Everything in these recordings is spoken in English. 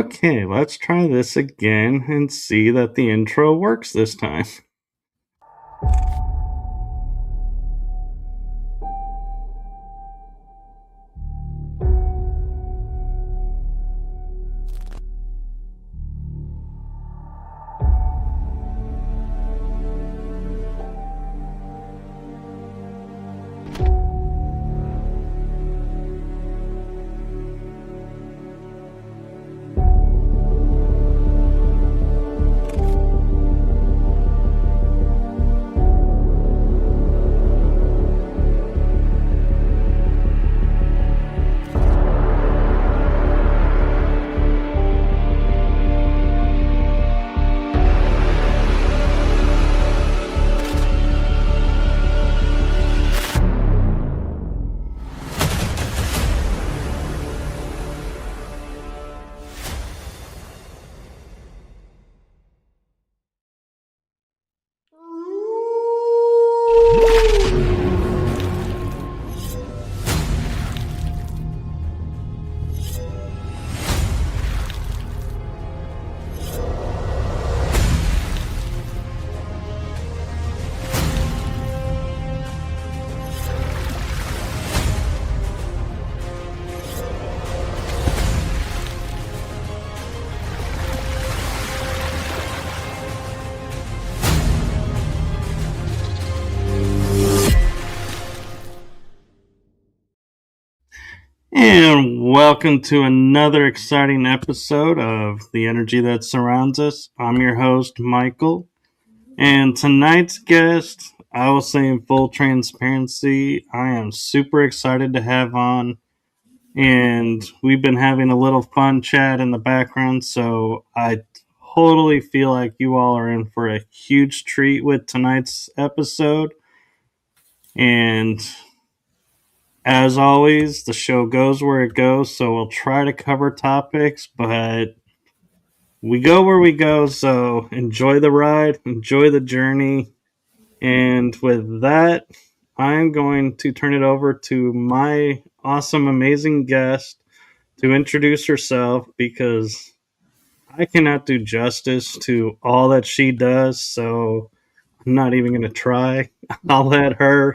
Okay, let's try this again and see that the intro works this time. And welcome to another exciting episode of The Energy That Surrounds Us. I'm your host, Michael. And tonight's guest, I will say in full transparency, I am super excited to have on. And we've been having a little fun chat in the background, so I totally feel like you all are in for a huge treat with tonight's episode. And as always, the show goes where it goes, so we'll try to cover topics, but we go where we go, so enjoy the ride, enjoy the journey. And with that, I'm going to turn it over to my awesome, amazing guest to introduce herself because I cannot do justice to all that she does, so I'm not even going to try. I'll let her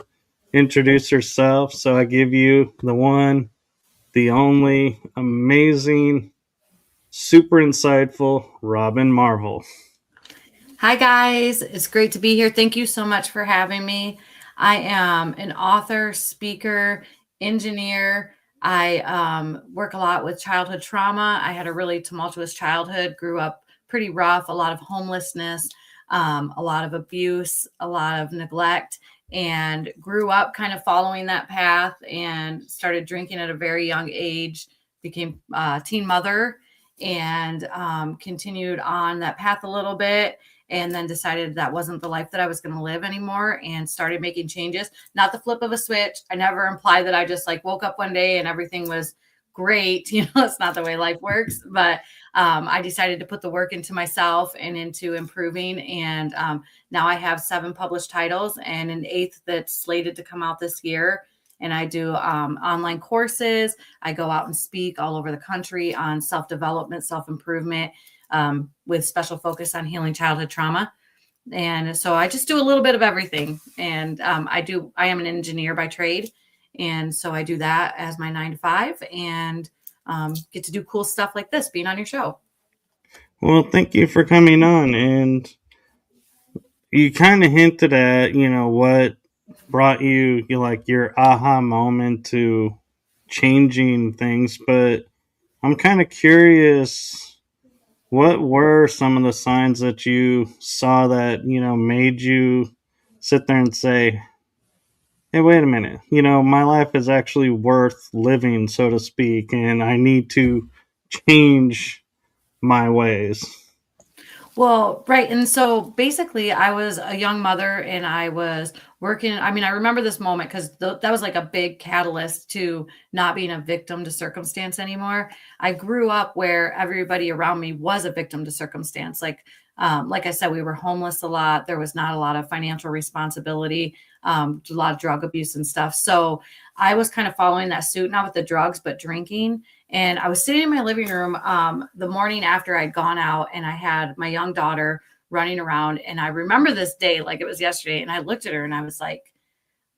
introduce herself. So I give you the one, the only, amazing, super insightful Robin Marvel. Hi, guys. It's great to be here. Thank you so much for having me. I am an author, speaker, engineer. I work a lot with childhood trauma. I had a really tumultuous childhood, grew up pretty rough, a lot of homelessness, a lot of abuse, a lot of neglect, and grew up kind of following that path and started drinking at a very young age, became a teen mother, and continued on that path a little bit, and then decided that wasn't the life that I was going to live anymore and started making changes. Not the flip of a switch. I never implied that I just like woke up one day and everything was great. You know, it's not the way life works, but I decided to put the work into myself and into improving. And now I have 7 published titles and an 8th that's slated to come out this year. And I do online courses. I go out and speak all over the country on self-development, self-improvement, with special focus on healing childhood trauma. And so I just do a little bit of everything. And I am an engineer by trade. And so I do that as my 9 to 5 and get to do cool stuff like this, being on your show. Well, thank you for coming on. And you kind of hinted at, what brought you like your aha moment to changing things, but I'm kind of curious, what were some of the signs that you saw that, made you sit there and say, hey, wait a minute, my life is actually worth living, so to speak, and I need to change my ways? Well, right. And so basically, I was a young mother and I was working. I mean, I remember this moment because that was like a big catalyst to not being a victim to circumstance anymore. I grew up where everybody around me was a victim to circumstance. Like Like I said, we were homeless a lot. There was not a lot of financial responsibility, a lot of drug abuse and stuff. So I was kind of following that suit, not with the drugs, but drinking. And I was sitting in my living room the morning after I'd gone out, and I had my young daughter running around. And I remember this day like it was yesterday. And I looked at her and I was like,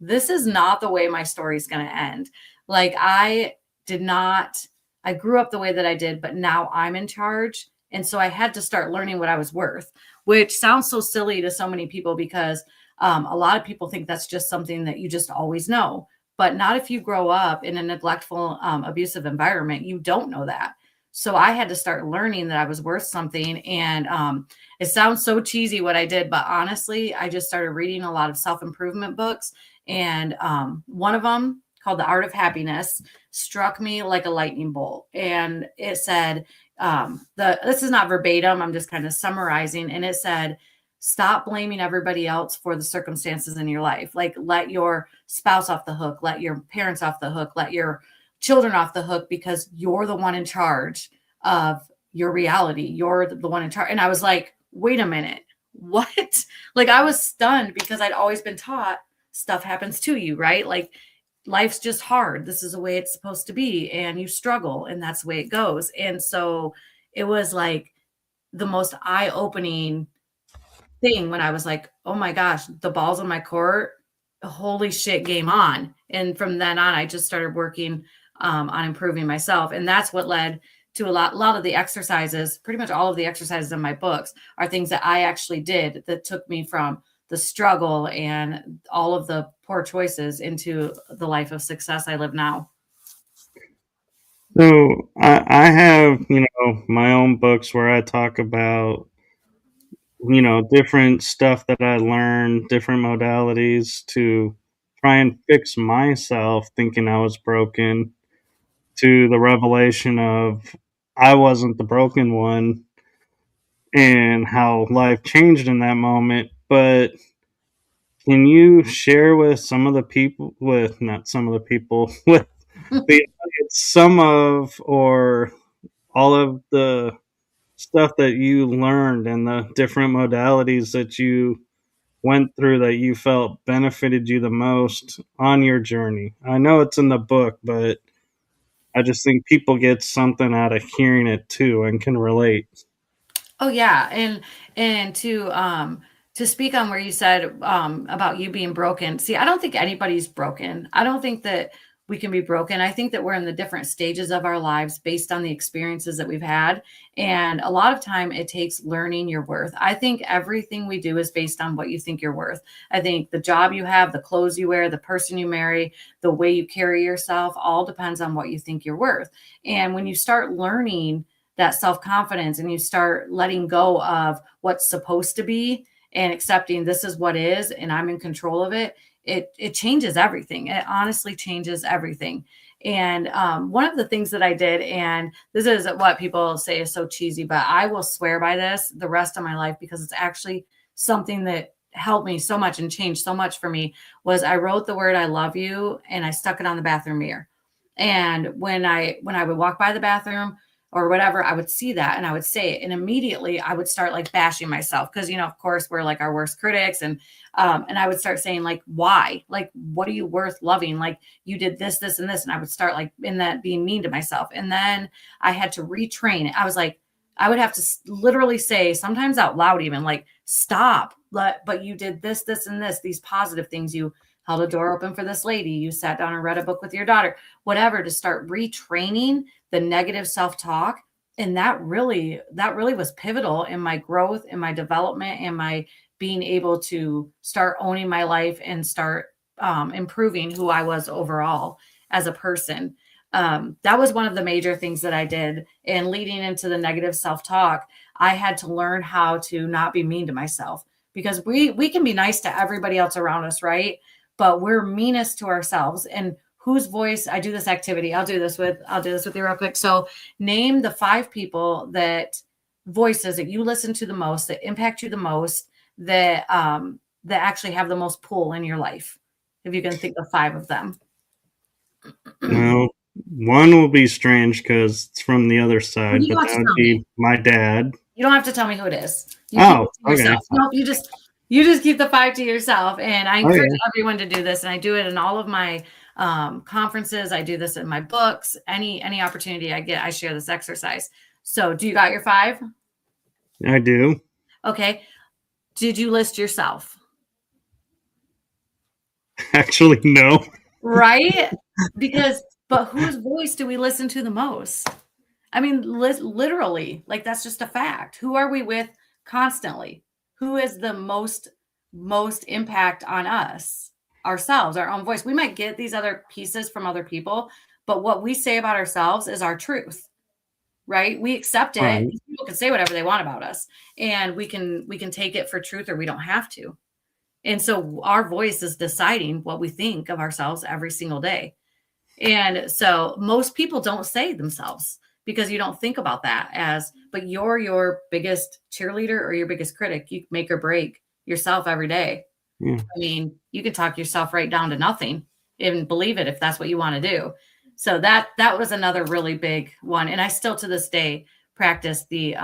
this is not the way my story's going to end. Like, I did not, I grew up the way that I did, but now I'm in charge. And so I had to start learning what I was worth, which sounds so silly to so many people because a lot of people think that's just something that you just always know, but not if you grow up in a neglectful, abusive environment. You don't know that. So I had to start learning that I was worth something. And it sounds so cheesy what I did, but honestly, I just started reading a lot of self improvement books, and one of them, called The Art of Happiness, struck me like a lightning bolt. And it said, this is not verbatim, I'm just kind of summarizing. And it said, stop blaming everybody else for the circumstances in your life. Like, let your spouse off the hook, let your parents off the hook, let your children off the hook, because you're the one in charge of your reality. You're the one in charge. And I was like, wait a minute, what? Like, I was stunned because I'd always been taught stuff happens to you, right? Like, life's just hard. This is the way it's supposed to be. And you struggle, and that's the way it goes. And so it was like the most eye opening thing when I was like, oh my gosh, the ball's on my court. Holy shit, game on. And from then on, I just started working on improving myself. And that's what led to a lot of the exercises. Pretty much all of the exercises in my books are things that I actually did that took me from the struggle and all of the poor choices into the life of success I live now. So I have, my own books where I talk about, different stuff that I learned, different modalities to try and fix myself thinking I was broken, to the revelation of I wasn't the broken one, and how life changed in that moment. But can you share with some of the people, with not some of the people, with the audience, some of or all of the stuff that you learned and the different modalities that you went through that you felt benefited you the most on your journey? I know it's in the book, but I just think people get something out of hearing it too and can relate. Oh yeah, and to speak on where you said about you being broken. See, I don't think anybody's broken. I don't think that we can be broken. I think that we're in the different stages of our lives based on the experiences that we've had, and a lot of time it takes learning your worth. I think everything we do is based on what you think you're worth. I think the job you have, the clothes you wear, the person you marry, the way you carry yourself, all depends on what you think you're worth. And when you start learning that self-confidence and you start letting go of what's supposed to be and accepting this is what is and I'm in control of it, it changes everything. It honestly changes everything. And one of the things that I did, and this is what people say is so cheesy, but I will swear by this the rest of my life because it's actually something that helped me so much and changed so much for me, was I wrote the word I love you and I stuck it on the bathroom mirror. And when I would walk by the bathroom or whatever, I would see that and I would say it. And immediately I would start like bashing myself because, of course, we're like our worst critics. And I would start saying, like, why? Like, what are you worth loving? Like, you did this, this, and this. And I would start like in that being mean to myself. And then I had to retrain it. I was like, I would have to literally say, sometimes out loud, even like, stop. But you did this, this, and this, these positive things. You held a door open for this lady. You sat down and read a book with your daughter, whatever, to start retraining the negative self-talk. And that really was pivotal in my growth, in my development, and my being able to start owning my life and start improving who I was overall as a person. That was one of the major things that I did. And leading into the negative self-talk, I had to learn how to not be mean to myself, because we can be nice to everybody else around us, right? But we're meanest to ourselves. And whose voice, I do this activity. I'll do this with you real quick. So name the 5 people that voices that you listen to the most, that impact you the most, that actually have the most pull in your life. If you can think of 5 of them. Well, one will be strange because it's from the other Well, side, you but don't have that to would tell me. be my dad. You don't have to tell me who it is. You keep Oh, it to okay. yourself. Nope, you just keep the 5 to yourself, and I encourage Okay. everyone to do this, and I do it in all of my, conferences, I do this in my books, any opportunity I get, I share this exercise. So, do you got your 5? I do. Okay. Did you list yourself? Actually, no. Right? But whose voice do we listen to the most? I mean, literally, like that's just a fact. Who are we with constantly? Who is the most impact on us? Ourselves, our own voice. We might get these other pieces from other people, but what we say about ourselves is our truth, right? We accept it. Right. People can say whatever they want about us, and we can take it for truth or we don't have to. And so our voice is deciding what we think of ourselves every single day. And so most people don't say themselves because you don't think about that as, but you're your biggest cheerleader or your biggest critic. You make or break yourself every day. Yeah. I mean, you can talk yourself right down to nothing and believe it if that's what you want to do. So that was another really big one. And I still to this day practice the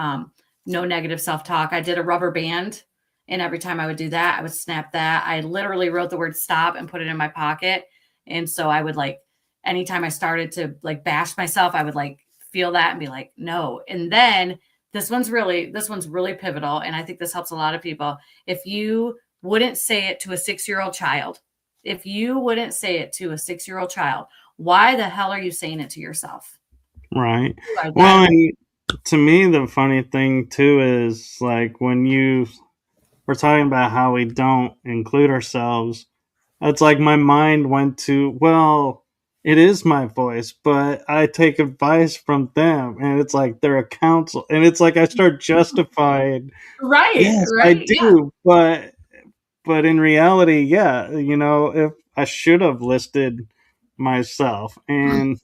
no negative self-talk. I did a rubber band, and every time I would do that, I would snap that. I literally wrote the word stop and put it in my pocket. And so I would like anytime I started to like bash myself, I would like feel that and be like, no. And then this one's really pivotal. And I think this helps a lot of people. If you wouldn't say it to a 6-year-old child, if you wouldn't say it to a 6-year-old child, why the hell are you saying it to yourself? Right. You are that. Well, and to me, the funny thing too is like when you were talking about how we don't include ourselves, it's like my mind went to, well, it is my voice, but I take advice from them, and it's like they're a counsel, and it's like I start justifying, Right, yes, I right. Yeah. do, but in reality, yeah, if I should have listed myself, and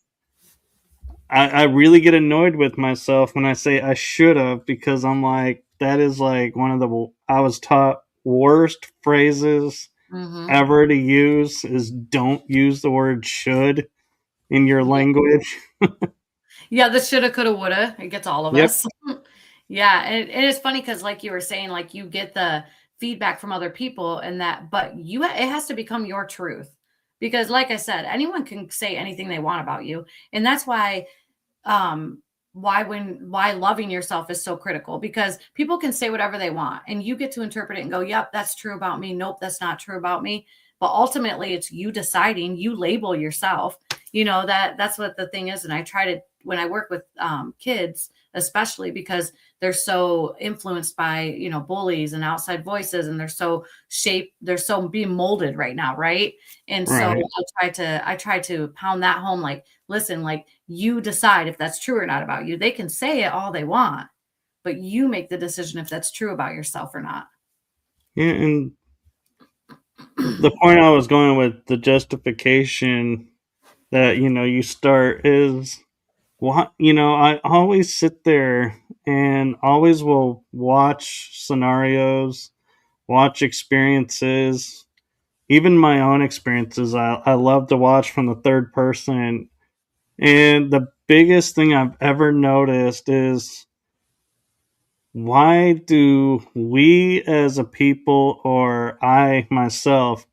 I really get annoyed with myself when I say I should have, because I'm like, that is like one of the I was taught worst phrases Hmm. ever to use is don't use the word should in your language. Yeah, the shoulda, coulda, woulda. It gets all of Yep. us. Yeah, and it's funny because, like you were saying, like you get the feedback from other people, and that, but it has to become your truth because, like I said, anyone can say anything they want about you, and that's um why loving yourself is so critical because people can say whatever they want and you get to interpret it and go, yep, that's true about me, nope, that's not true about me. But ultimately it's you deciding, you label yourself, that's what the thing is. And I try to, when I work with kids especially, because they're so influenced by bullies and outside voices, and they're so being molded right now, right? And so Right. I try to pound that home, like, listen, like you decide if that's true or not about you. They can say it all they want, but you make the decision if that's true about yourself or not. Yeah, and the point I was going with the justification that you start is what I always sit there and always will watch scenarios, watch experiences, even my own experiences. I love to watch from the third person. And the biggest thing I've ever noticed is why do we as a people, or I myself,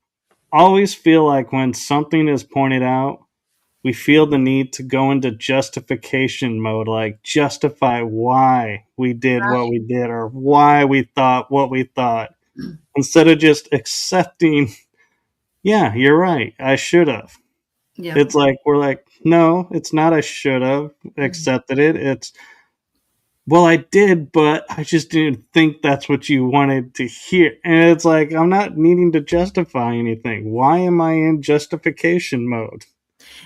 always feel like when something is pointed out, we feel the need to go into justification mode, like justify why we did what we did or why we thought what we thought, instead of just accepting, yeah, you're right, I should have. Yep. It's like we're like, no, it's not I should have accepted it. It's, well, I did, but I just didn't think that's what you wanted to hear. And it's like, I'm not needing to justify anything. Why am I in justification mode?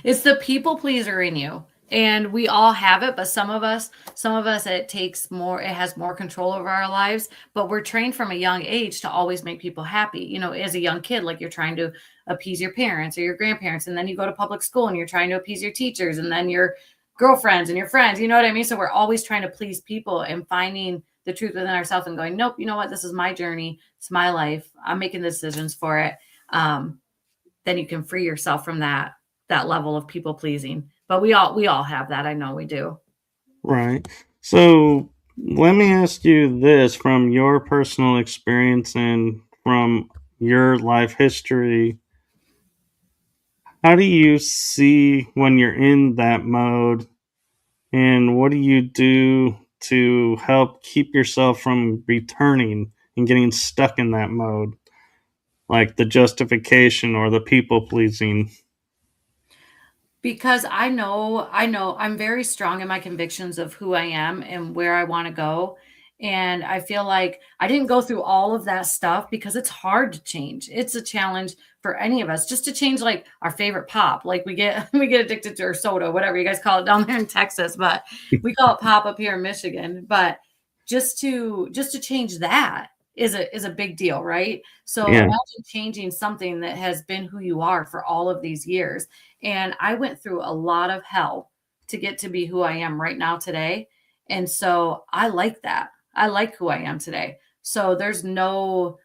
It's the people pleaser in you. And we all have it, but some of us it has more control over our lives, but we're trained from a young age to always make people happy. As a young kid, like you're trying to appease your parents or your grandparents, and then you go to public school and you're trying to appease your teachers and then your girlfriends and your friends, you know what I mean? So we're always trying to please people and finding the truth within ourselves and going, nope, you know what? This is my journey. It's my life. I'm making the decisions for it. Then you can free yourself from that level of people pleasing. But we all have that. I know we do. Right. So let me ask you this from your personal experience and from your life history. How do you see when you're in that mode, and what do you do to help keep yourself from returning and getting stuck in that mode, like the justification or the people pleasing? Because I know I'm very strong in my convictions of who I am and where I wanna go, and I feel like I didn't go through all of that stuff because it's hard to change. It's a challenge for any of us just to change, like, our favorite pop, like, we get we get addicted to our soda, whatever you guys call it down there in Texas, but we call it pop up here in Michigan, but just to change that is a big deal, right? So Yeah, imagine changing something that has been who you are for all of these years. And I went through a lot of hell to get to be who I am right now today. And so I like that. I like who I am today. So there's no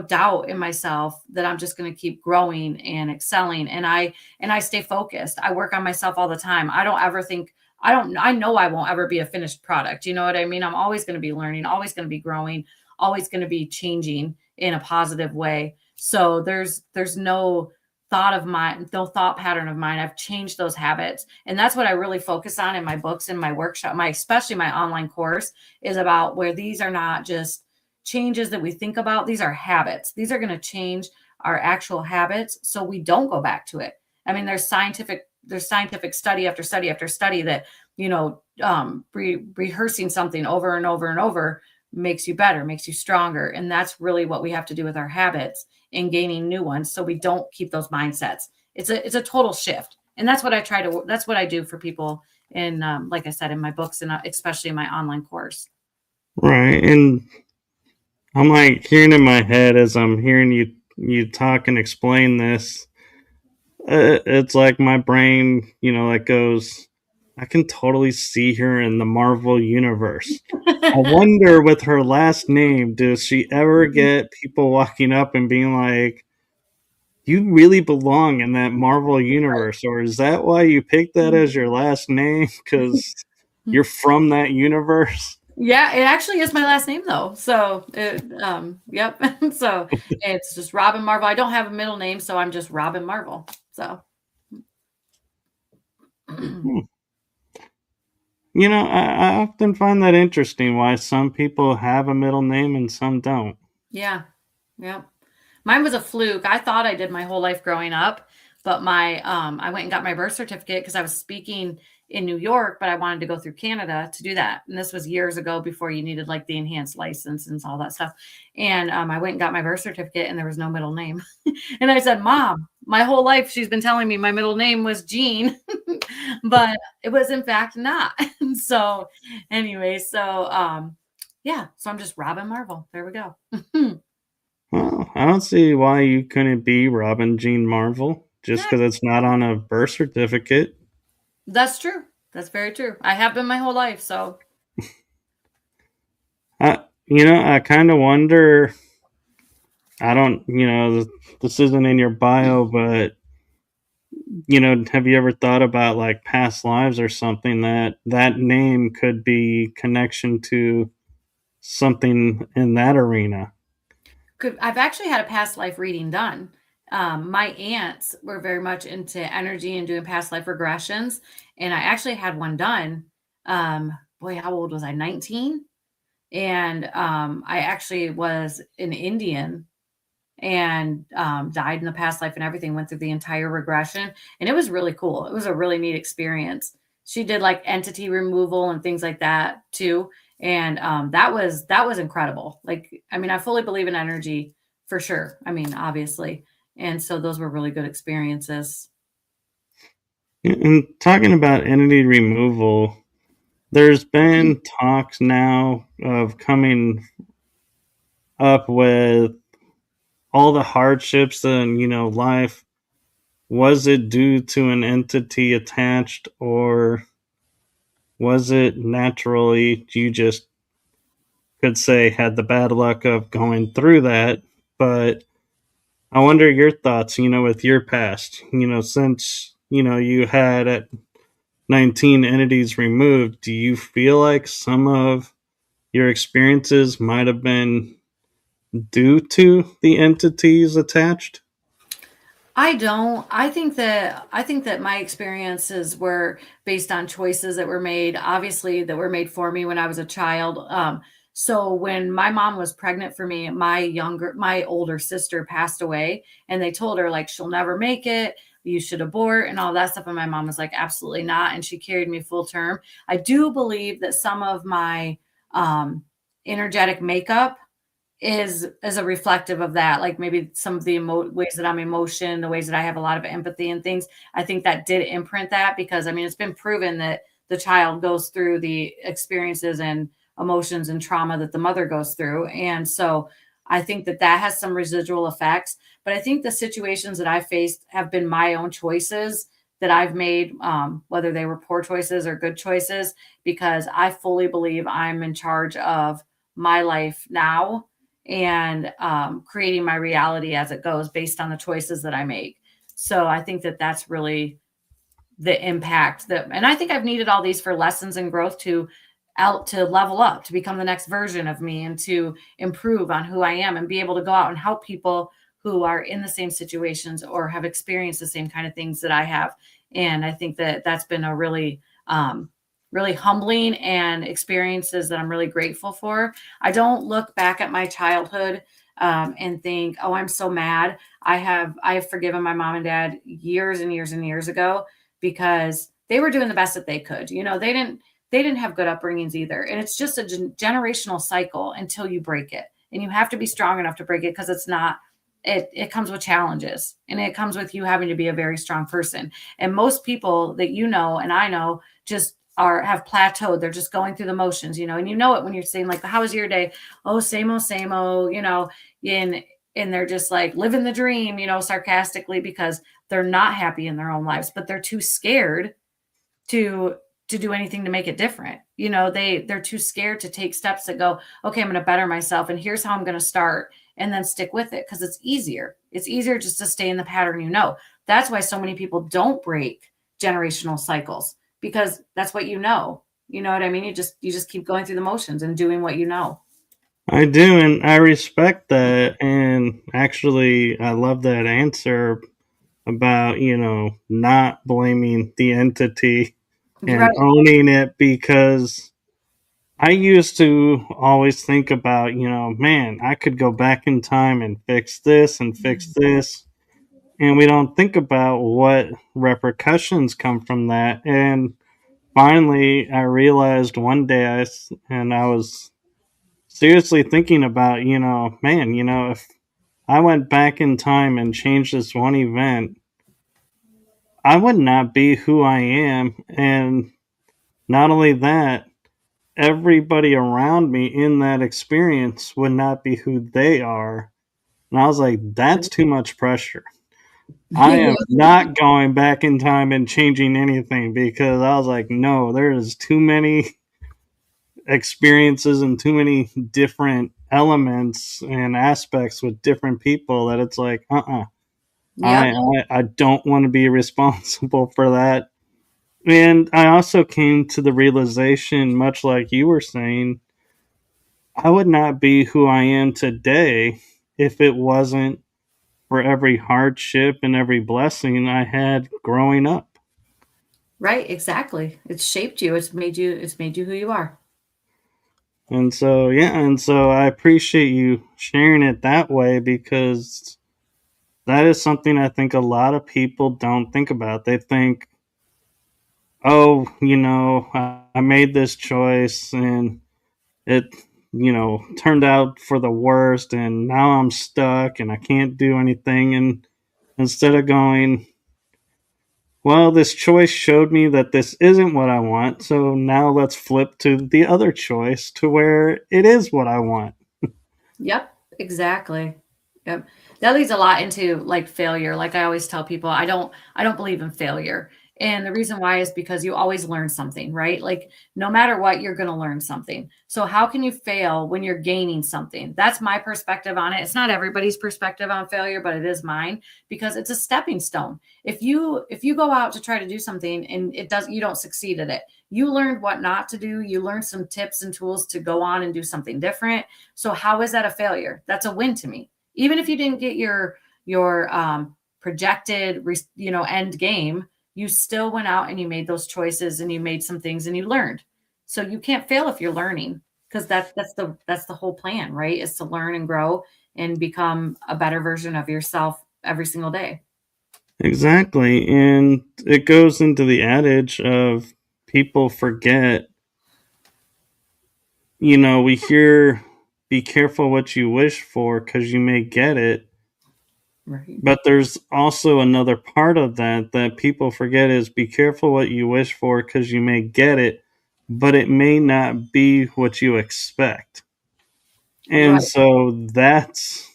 doubt in myself that I'm just going to keep growing and excelling, and I stay focused. I work on myself all the time. I don't ever think I know I won't ever be a finished product. You know what I mean? I'm always going to be learning, always going to be growing, always going to be changing in a positive way. So there's no thought pattern of mine. I've changed those habits. And that's what I really focus on in my books and my workshop, especially my online course is about where these are not just changes that we think about. These are habits. These are going to change our actual habits so we don't go back to it. I mean, there's scientific study after study after study that, rehearsing something over and over and over makes you better, makes you stronger. And that's really what we have to do with our habits and gaining new ones so we don't keep those mindsets. It's a total shift. And that's what I do for people in, like I said, in my books and especially in my online course. right. And I'm like hearing in my head as I'm hearing you talk and explain this. It's like my brain, like goes, I can totally see her in the Marvel universe. I wonder with her last name, does she ever get people walking up and being like, you really belong in that Marvel universe? Or is that why you picked that as your last name? Because you're from that universe? Yeah, it actually is my last name though. So yep. So it's just Robin Marvel. I don't have a middle name, so I'm just Robin Marvel. So Hmm. I often find that interesting why some people have a middle name and some don't. yeah. Yep. Mine was a fluke. I thought I did my whole life growing up, but I went and got my birth certificate because I was speaking in New York, but I wanted to go through Canada to do that. And this was years ago before you needed like the enhanced license and all that stuff. And I went and got my birth certificate and there was no middle name. And I said, Mom, my whole life she's been telling me my middle name was Jean, but it was in fact not. So anyway, yeah, so I'm just Robin Marvel. There we go. Well, I don't see why you couldn't be Robin Jean Marvel just Yeah, because it's not on a birth certificate. that's true. That's very true. I have been my whole life, so I kind of wonder. I don't, this isn't in your bio, but have you ever thought about like past lives or something that name could be connection to something in that arena? I've actually had a past life reading done. My aunts were very much into energy and doing past life regressions, and I actually had one done. Boy, how old was I? 19, and I actually was an Indian and died in the past life and everything. Went through the entire regression, and it was really cool. It was a really neat experience. She did like entity removal and things like that too, and that was incredible. Like, I mean, I fully believe in energy for sure. I mean, obviously, and so those were really good experiences. And talking about entity removal, there's been talks now of coming up with all the hardships and life. Was it due to an entity attached, or was it naturally you just could say had the bad luck of going through that? But I wonder your thoughts, with your past, since, you had at 19 entities removed, do you feel like some of your experiences might have been due to the entities attached? I don't. I think that my experiences were based on choices that were made, obviously that were made for me when I was a child. So when my mom was pregnant for me, my older sister passed away, and they told her like she'll never make it. You should abort and all that stuff. And my mom was like, absolutely not. And she carried me full term. I do believe that some of my um, energetic makeup is a reflective of that, like maybe some of the ways that I'm emotion, the ways that I have a lot of empathy and things. I think that did imprint that because I mean it's been proven that the child goes through the experiences and emotions and trauma that the mother goes through, and so I think that that has some residual effects. But I think the situations that I faced have been my own choices that I've made, whether they were poor choices or good choices, because I fully believe I'm in charge of my life now and creating my reality as it goes based on the choices that I make. So I think that that's really the impact that, and I think I've needed all these for lessons and growth to out to level up, to become the next version of me and to improve on who I am and be able to go out and help people who are in the same situations or have experienced the same kind of things that I have. And I think that that's been a really humbling and experiences that I'm really grateful for. I don't look back at my childhood and think, "Oh, I'm so mad." I have forgiven my mom and dad years and years and years ago because they were doing the best that they could. You know, they didn't have good upbringings either, and it's just a generational cycle until you break it, and you have to be strong enough to break it because it's not. It comes with challenges, and it comes with you having to be a very strong person. And most people that you know and I know just are have plateaued. They're just going through the motions, you know, and you know it when you're saying like, "How was your day?" "Oh, same old," you know, and and they're just like living the dream, you know, sarcastically because they're not happy in their own lives, but they're too scared to to do anything to make it different. You know, they're too scared to take steps that go, okay, I'm going to better myself and here's how I'm going to start and then stick with it because it's easier. It's easier just to stay in the pattern, you know. That's why so many people don't break generational cycles because that's what you know. You know what I mean? You just keep going through the motions and doing what you know. I do, and I respect that. And actually, I love that answer about, not blaming the entity You're and right. owning it, because I used to always think about, man, I could go back in time and fix this and fix this. And we don't think about what repercussions come from that. And finally, I realized one day and I was seriously thinking about, man, if I went back in time and changed this one event, I would not be who I am. And not only that, everybody around me in that experience would not be who they are. And I was like, that's too much pressure. I am not going back in time and changing anything, because I was like, no, there is too many experiences and too many different elements and aspects with different people that it's like, Yep. I don't want to be responsible for that. And I also came to the realization, much like you were saying, I would not be who I am today if it wasn't for every hardship and every blessing I had growing up. Right, exactly. It's shaped you. It's made you who you are. And so, yeah, and so I appreciate you sharing it that way, because that is something I think a lot of people don't think about. They think, oh, I made this choice and it, turned out for the worst, and now I'm stuck and I can't do anything. And instead of going, well, this choice showed me that this isn't what I want, so now let's flip to the other choice to where it is what I want. Yep, exactly. Yep. That leads a lot into like failure. Like I always tell people, I don't believe in failure. And the reason why is because you always learn something, right? Like no matter what, you're going to learn something. So how can you fail when you're gaining something? That's my perspective on it. It's not everybody's perspective on failure, but it is mine because it's a stepping stone. If you go out to try to do something and you don't succeed at it, you learned what not to do. You learned some tips and tools to go on and do something different. So how is that a failure? That's a win to me. Even if you didn't get your projected end game, you still went out and you made those choices and you made some things and you learned. So you can't fail if you're learning because that's the whole plan, right? Is to learn and grow and become a better version of yourself every single day. Exactly. And it goes into the adage of people forget, we hear be careful what you wish for because you may get it. Right. But there's also another part of that people forget is be careful what you wish for because you may get it, but it may not be what you expect. And Right. so that's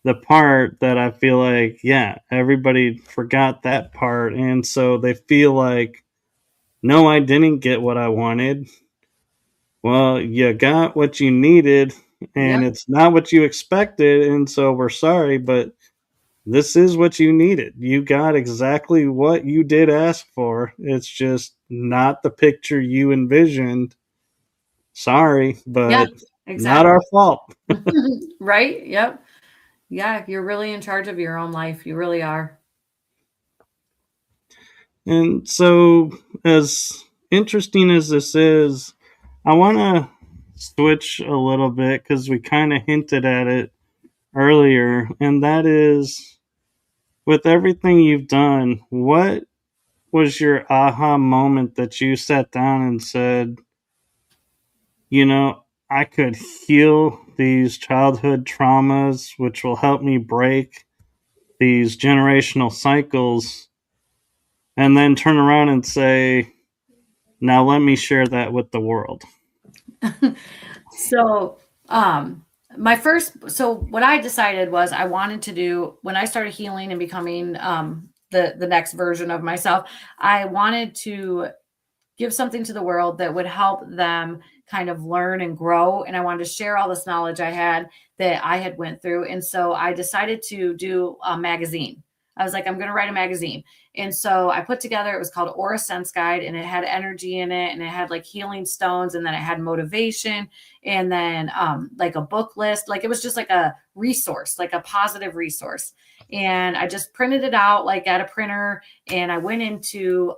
the part that I feel like, yeah, everybody forgot that part. And so they feel like, no, I didn't get what I wanted. Well, you got what you needed, Yep. and it's not what you expected. And so we're sorry, but this is what you needed. You got exactly what you did ask for. It's just not the picture you envisioned. Sorry, Yeah, but not exactly. our fault. Right. Yep. Yeah. You're really in charge of your own life. You really are. And so, as interesting as this is, I want to switch a little bit because we kind of hinted at it earlier, and that is with everything you've done, what was your aha moment that you sat down and said, I could heal these childhood traumas, which will help me break these generational cycles, and then turn around and say, now let me share that with the world? So, um, so what I decided was I wanted to do when I started healing and becoming the next version of myself, I wanted to give something to the world that would help them kind of learn and grow, and I wanted to share all this knowledge I had that I had went through. And so I decided to do a magazine. I was like, I'm going to write a magazine. And so I put together, it was called Aura Sense Guide, and it had energy in it, and it had like healing stones, and then it had motivation, and then like a book list. Like it was just like a resource, like a positive resource. And I just printed it out like at a printer, and I went into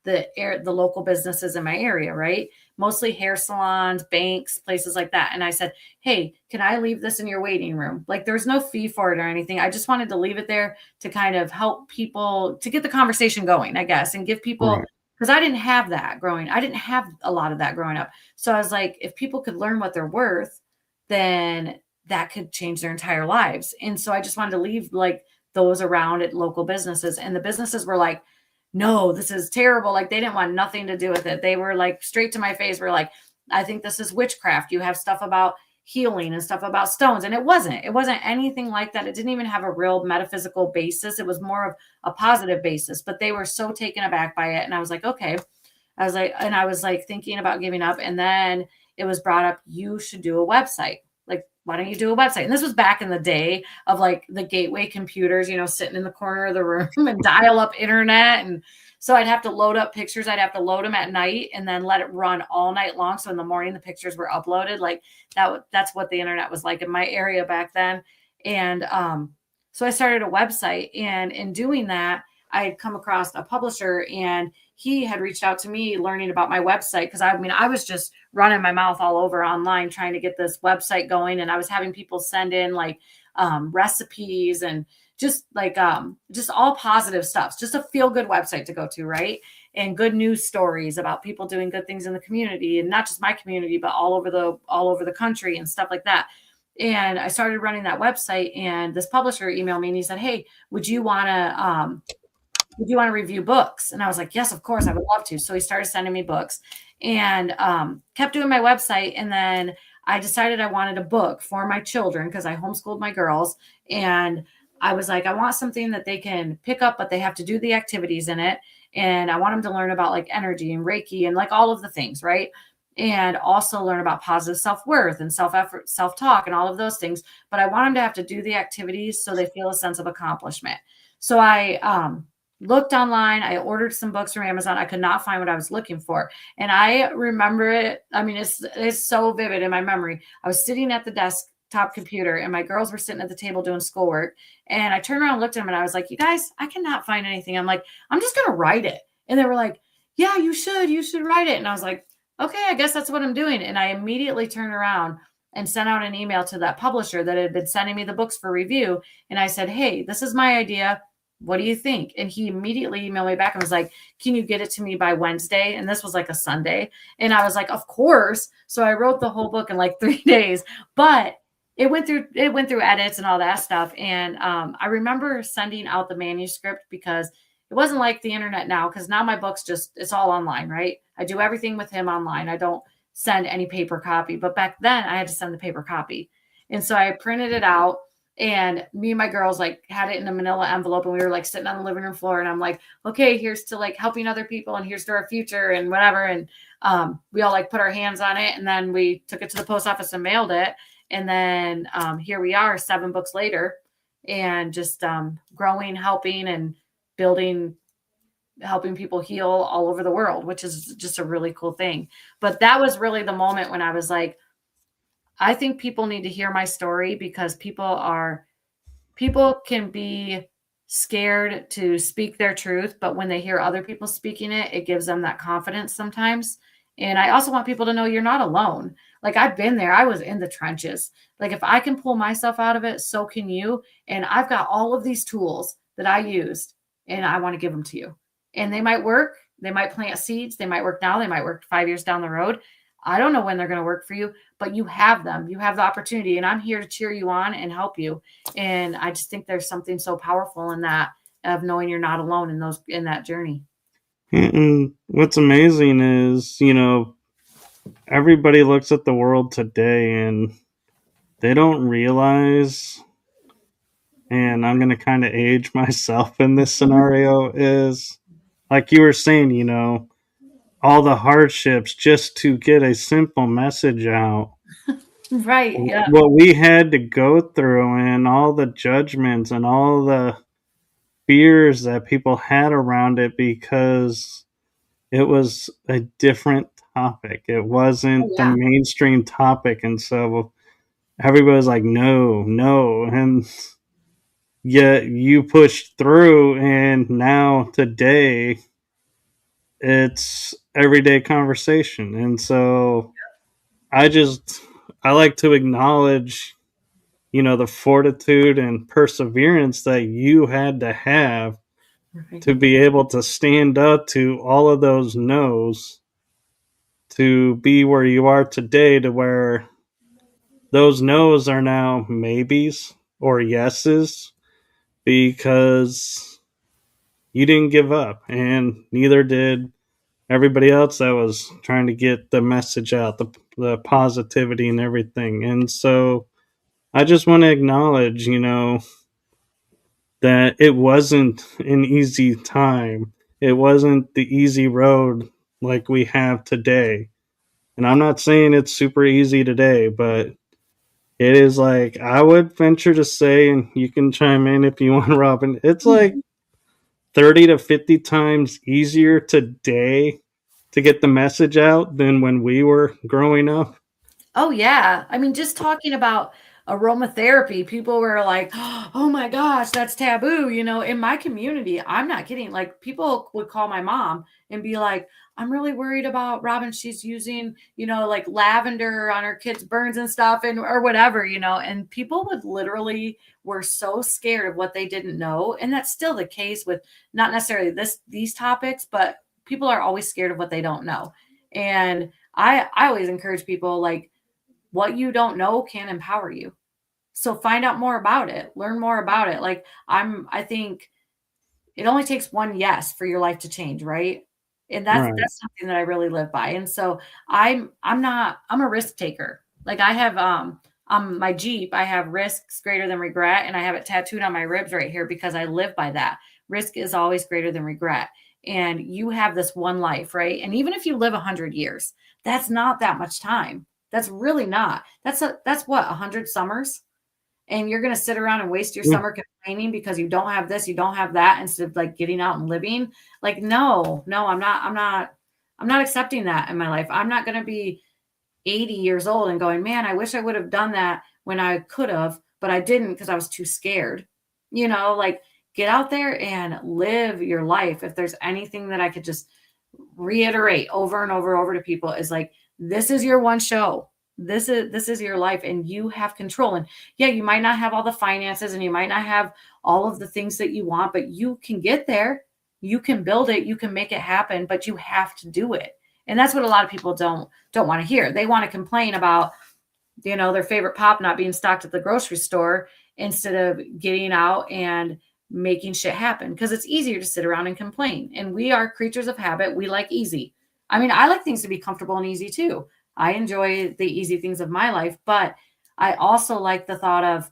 the local businesses in my area, right? Mostly hair salons, banks, places like that. And I said, hey, can I leave this in your waiting room? Like there's no fee for it or anything. I just wanted to leave it there to kind of help people to get the conversation going, I guess, and give people, Right. because I didn't have that growing. I didn't have a lot of that growing up. So I was like, if people could learn what they're worth, then that could change their entire lives. And so I just wanted to leave like those around at local businesses. And the businesses were like, no, this is terrible. Like they didn't want nothing to do with it. They were like straight to my face. Were like, I think this is witchcraft. You have stuff about healing and stuff about stones. And it wasn't anything like that. It didn't even have a real metaphysical basis. It was more of a positive basis, but they were so taken aback by it. And I was like, okay. I was like thinking about giving up. And then it was brought up, you should do a website. Like, why don't you do a website? And this was back in the day of like the gateway computers, sitting in the corner of the room and dial up internet. And so I'd have to load up pictures. I'd have to load them at night and then let it run all night long. So in the morning, the pictures were uploaded. Like that's what the internet was like in my area back then. And so I started a website, and in doing that, I had come across a publisher, and he had reached out to me learning about my website. Because I was just running my mouth all over online trying to get this website going. And I was having people send in like recipes and just like just all positive stuff, just a feel good website to go to, right? And good news stories about people doing good things in the community, and not just my community, but all over the country and stuff like that. And I started running that website, and this publisher emailed me and he said, hey, would you want to review books? And I was like, yes, of course, I would love to. So he started sending me books, and kept doing my website. And then I decided I wanted a book for my children because I homeschooled my girls. And I was like, I want something that they can pick up, but they have to do the activities in it. And I want them to learn about like energy and Reiki and like all of the things, right? And also learn about positive self worth and self effort, self talk, and all of those things. But I want them to have to do the activities so they feel a sense of accomplishment. So I looked online. I ordered some books from Amazon. I could not find what I was looking for. And I remember it. I mean, it's so vivid in my memory. I was sitting at the desktop computer and my girls were sitting at the table doing schoolwork. And I turned around and looked at them and I was like, you guys, I cannot find anything. I'm like, I'm just going to write it. And they were like, yeah, you should write it. And I was like, okay, I guess that's what I'm doing. And I immediately turned around and sent out an email to that publisher that had been sending me the books for review. And I said, hey, this is my idea. What do you think? And he immediately emailed me back and was like, can you get it to me by Wednesday? And this was like a Sunday. And I was like, of course. So I wrote the whole book in like 3 days, but it went through edits and all that stuff. And I remember sending out the manuscript because it wasn't like the internet now, because now my book's it's all online, right? I do everything with him online. I don't send any paper copy, but back then I had to send the paper copy. And so I printed it out and me and my girls like had it in a manila envelope and we were like sitting on the living room floor and I'm like, okay, here's to like helping other people and here's to our future and whatever. And we all like put our hands on it and then we took it to the post office and mailed it. And then here we are 7 books later and just growing, helping and building, helping people heal all over the world, which is just a really cool thing. But that was really the moment when I was like, I think people need to hear my story because people can be scared to speak their truth, but when they hear other people speaking it, it gives them that confidence sometimes. And I also want people to know you're not alone. Like I've been there. I was in the trenches. Like if I can pull myself out of it, so can you. And I've got all of these tools that I used and I want to give them to you. And they might work. They might plant seeds. They might work now. They might work 5 years down the road. I don't know when they're going to work for you, but you have them. You have the opportunity and I'm here to cheer you on and help you. And I just think there's something so powerful in that of knowing you're not alone in that journey. And what's amazing is, everybody looks at the world today and they don't realize, and I'm going to kind of age myself in this scenario, is like you were saying, all the hardships just to get a simple message out. Right. Yeah. What we had to go through and all the judgments and all the fears that people had around it because it was a different topic. It Oh, wasn't the yeah. mainstream topic. And so everybody was like, no, no. And yet you pushed through. And now today it's everyday conversation. And so I like to acknowledge, the fortitude and perseverance that you had to have Right. to be able to stand up to all of those no's to be where you are today, to where those no's are now maybes or yeses because you didn't give up and neither did everybody else that was trying to get the message out, the positivity and everything. And so I just want to acknowledge, that it wasn't an easy time. It wasn't the easy road like we have today. And I'm not saying it's super easy today, but it is like, I would venture to say, and you can chime in if you want, Robin, it's like 30 to 50 times easier today to get the message out than when we were growing up. Oh, yeah. I mean, just talking about aromatherapy, people were like, "Oh my gosh, that's taboo." In my community, I'm not kidding. Like, people would call my mom and be like, "I'm really worried about Robin. She's using, like lavender on her kids' burns and stuff, and or whatever." And people would literally were so scared of what they didn't know, and that's still the case with not necessarily these topics, but people are always scared of what they don't know. And I always encourage people like what you don't know can empower you. So find out more about it, learn more about it. Like I think it only takes one yes for your life to change, right? And that's Right. that's something that I really live by. And so I'm a risk taker. Like my Jeep, I have risks greater than regret, and I have it tattooed on my ribs right here because I live by that. Risk is always greater than regret. And you have this one life, right? And even if you live 100 years, that's not that much time. That's really not. That's what, 100 summers? And you're going to sit around and waste your Yeah. summer complaining because you don't have this, you don't have that, instead of like getting out and living. Like, no, no, I'm not accepting that in my life. I'm not going to be 80 years old and going, man, I wish I would have done that when I could have, but I didn't because I was too scared. Like, get out there and live your life. If there's anything that I could just reiterate over and over to people, is like, this is your one show. This is your life, and you have control. And yeah, you might not have all the finances, and you might not have all of the things that you want, but you can get there. You can build it, you can make it happen, but you have to do it. And that's what a lot of people don't want to hear. They want to complain about, their favorite pop not being stocked at the grocery store, instead of getting out and making shit happen, because it's easier to sit around and complain. And we are creatures of habit. We like easy. I mean, I like things to be comfortable and easy too. I enjoy the easy things of my life, but I also like the thought of,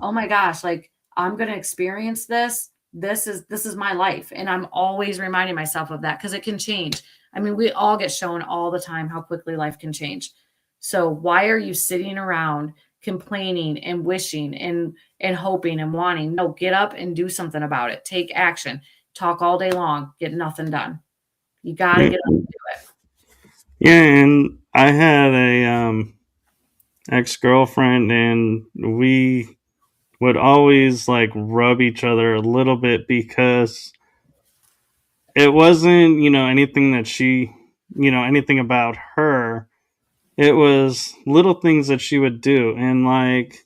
oh my gosh, like, I'm going to experience this. This is my life. And I'm always reminding myself of that, because it can change. I mean, we all get shown all the time how quickly life can change. So why are you sitting around complaining and wishing and hoping and wanting? No, get up and do something about it. Take action. Talk all day long, get nothing done. You got to Yeah. get up and do it. Yeah, and I had a ex-girlfriend, and we would always like rub each other a little bit because it wasn't, anything that she, anything about her. It was little things that she would do. And like,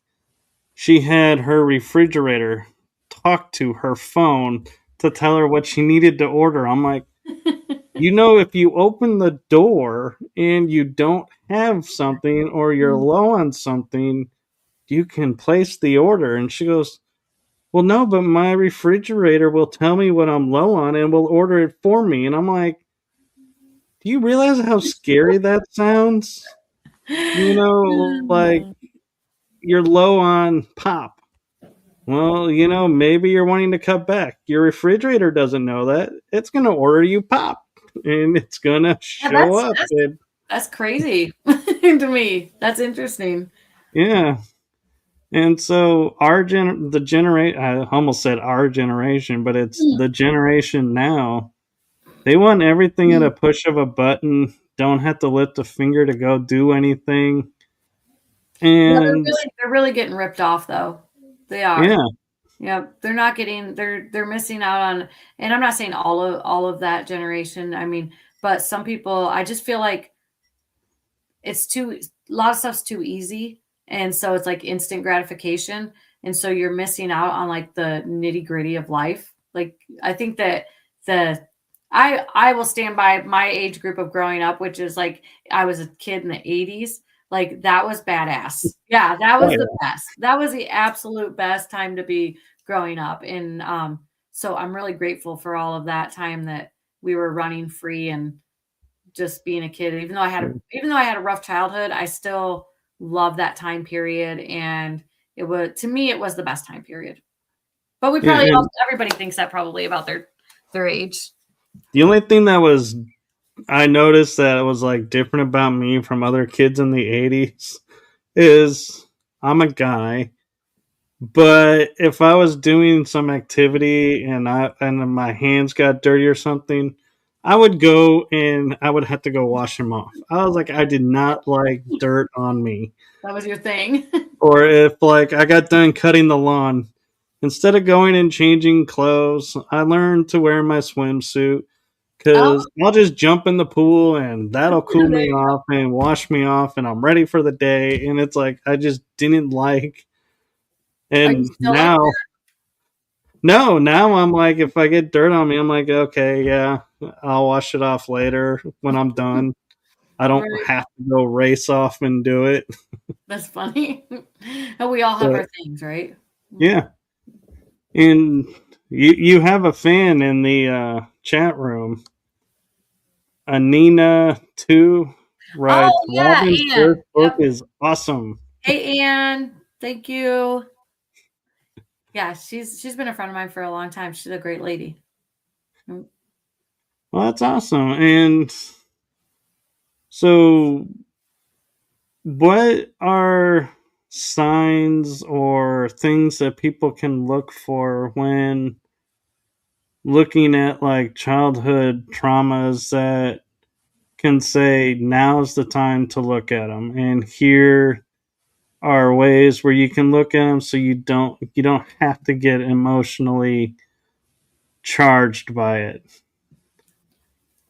she had her refrigerator talk to her phone to tell her what she needed to order. I'm like, if you open the door and you don't have something or you're low on something, you can place the order. And she goes, well, no, but my refrigerator will tell me what I'm low on and will order it for me. And I'm like, do you realize how scary that sounds? Like, you're low on pop. Well, maybe you're wanting to cut back. Your refrigerator doesn't know that. It's going to order you pop, and it's going to Yeah, show up. that's crazy to me. That's interesting. Yeah. And so I almost said our generation, but it's the generation now. They want everything at a push of a button. Don't have to lift a finger to go do anything. Yeah, And they're really getting ripped off though. They are. yeah, Yeah, they're missing out on, and I'm not saying all of that generation. I mean, but some people, I just feel like a lot of stuff's too easy, and so it's like instant gratification, and so you're missing out on like the nitty-gritty of life. Like, I think that the I will stand by my age group of growing up, which is like, I was a kid in the 80s. Like, that was badass. Yeah, that was oh, the best. That was the absolute best time to be growing up. And so I'm really grateful for all of that time that we were running free and just being a kid. Even though I had a rough childhood, I still love that time period. And to me, it was the best time period. But yeah. And everybody thinks that probably about their age. the only thing I noticed that was like different about me from other kids in the 80s is I'm a guy, but if I was doing some activity and my hands got dirty or something, I would go and I would have to go wash them off. I was like, I did not like dirt on me. That was your thing. Or if like I got done cutting the lawn, instead of going and changing clothes, I learned to wear my swimsuit Oh, because I'll just jump in the pool and that'll cool there me you off and wash me off and I'm ready for the day. And it's like I just didn't like. Are you And still like now, no, now I'm like, if I get dirt on me, I'm like, okay, yeah, I'll wash it off later when I'm done. I that? don't Right. have to go race off and do it. That's funny. And we all have But our things, right? yeah, and you have a fan in the chat room. Anina 2 writes, Oh yeah, Robin's and first book yep. is awesome. Hey, Anne. Thank you. Yeah, she's been a friend of mine for a long time. She's a great lady. Mm. Well, that's awesome. And so, what are signs or things that people can look for when looking at like childhood traumas that can say now's the time to look at them, and here are ways where you can look at them so you don't have to get emotionally charged by it.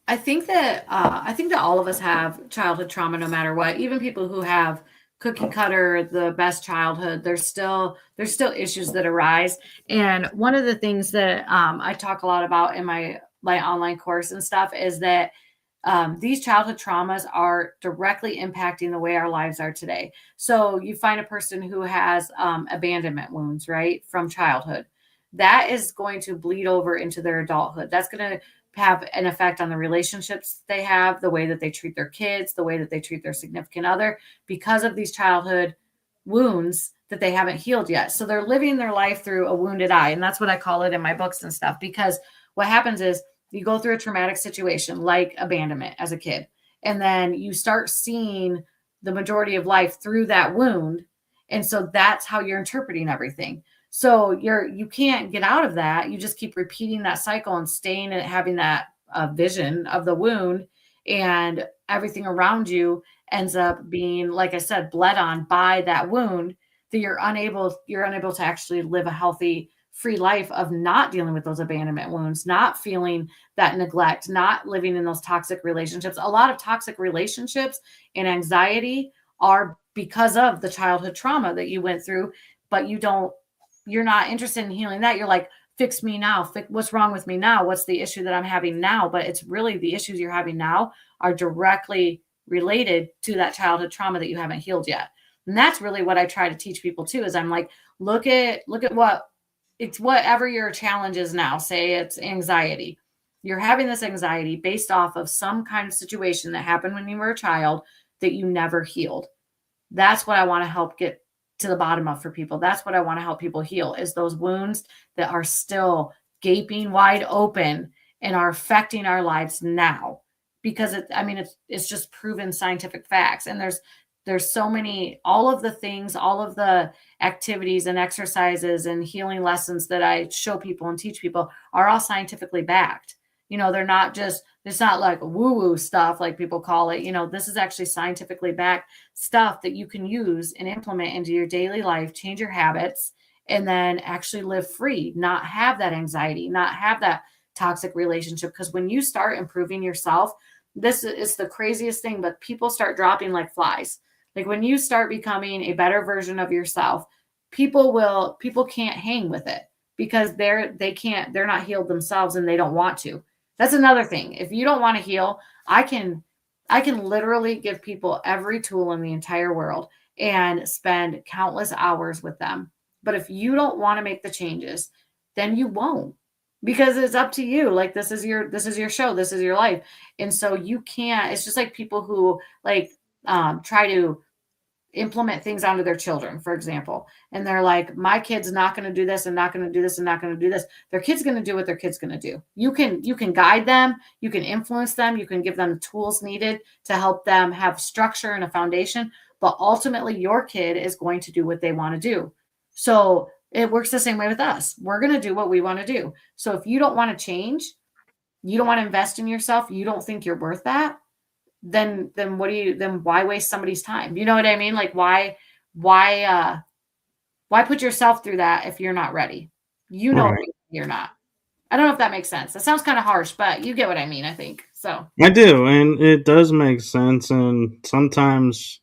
I think that all of us have childhood trauma, no matter what. Even people who have cookie cutter, the best childhood, there's still issues that arise. And one of the things that I talk a lot about in my online course and stuff is that these childhood traumas are directly impacting the way our lives are today. So you find a person who has abandonment wounds, right, from childhood. That is going to bleed over into their adulthood. That's going to have an effect on the relationships they have, the way that they treat their kids, the way that they treat their significant other, because of these childhood wounds that they haven't healed yet. So they're living their life through a wounded eye. And that's what I call it in my books and stuff, because what happens is you go through a traumatic situation like abandonment as a kid, and then you start seeing the majority of life through that wound. And so that's how you're interpreting everything. So you can't get out of that. You just keep repeating that cycle and staying and having that vision of the wound, and everything around you ends up being, like I said, bled on by that wound, that you're unable to actually live a healthy, free life of not dealing with those abandonment wounds, not feeling that neglect, not living in those toxic relationships. A lot of toxic relationships and anxiety are because of the childhood trauma that you went through, but you're not interested in healing that. You're like, fix me now. What's wrong with me now? What's the issue that I'm having now? But it's really the issues you're having now are directly related to that childhood trauma that you haven't healed yet. And that's really what I try to teach people too, is I'm like, look at what it's whatever your challenge is now. Say it's anxiety. You're having this anxiety based off of some kind of situation that happened when you were a child that you never healed. That's what I want to help get to the bottom of for people. That's what I want to help people heal, is those wounds that are still gaping wide open and are affecting our lives now. Because it's just proven scientific facts. And there's so many, all of the things, all of the activities and exercises and healing lessons that I show people and teach people are all scientifically backed. They're not just, it's not like woo woo stuff like people call it. This is actually scientifically backed stuff that you can use and implement into your daily life, change your habits, and then actually live free, not have that anxiety, not have that toxic relationship. Because when you start improving yourself, this is the craziest thing, but people start dropping like flies. Like when you start becoming a better version of yourself, people can't hang with it, because they're not healed themselves and they don't want to. That's another thing. If you don't want to heal, I can literally give people every tool in the entire world and spend countless hours with them. But if you don't want to make the changes, then you won't, because it's up to you. Like this is your show, this is your life. And so you can't, it's just like people who like try to implement things onto their children, for example. And they're like, my kid's not going to do this and not going to do this and not going to do this. Their kid's going to do what their kid's going to do. You can guide them, you can influence them, you can give them the tools needed to help them have structure and a foundation. But ultimately, your kid is going to do what they want to do. So it works the same way with us. We're going to do what we want to do. So if you don't want to change, you don't want to invest in yourself, you don't think you're worth that, then why waste somebody's time? You know what I mean? Like why put yourself through that if you're not ready? Right. You're not. I don't know if that makes sense. That sounds kind of harsh, but you get what I mean, I think. So, I do, and it does make sense. And sometimes